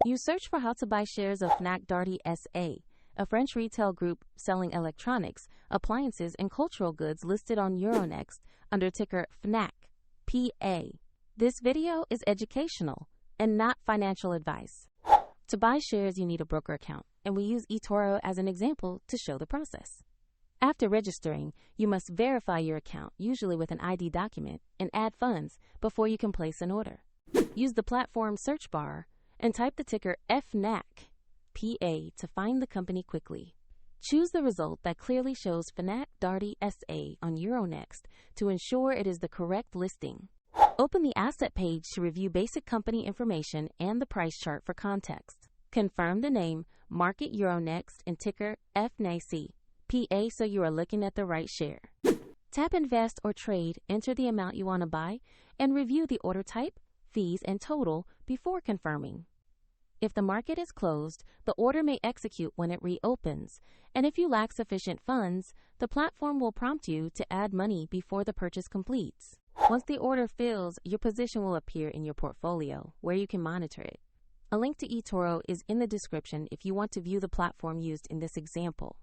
You search for how to buy shares of Fnac Darty SA, a French retail group selling electronics, appliances, and cultural goods listed on Euronext under ticker FNAC.PA. This video is educational and not financial advice. To buy shares, you need a broker account, and we use eToro as an example to show the process. After registering, you must verify your account, usually with an ID document, and add funds before you can place an order. Use the platform search bar and type the ticker FNAC.PA to find the company quickly. Choose the result that clearly shows Fnac Darty SA on Euronext to ensure it is the correct listing. Open the asset page to review basic company information and the price chart for context. Confirm the name, market Euronext, and ticker FNAC.PA so you are looking at the right share. Tap Invest or Trade, enter the amount you want to buy, and review the order type, fees, and total before confirming. If the market is closed, the order may execute when it reopens, and if you lack sufficient funds, the platform will prompt you to add money before the purchase completes. Once the order fills, your position will appear in your portfolio, where you can monitor it. A link to eToro is in the description if you want to view the platform used in this example.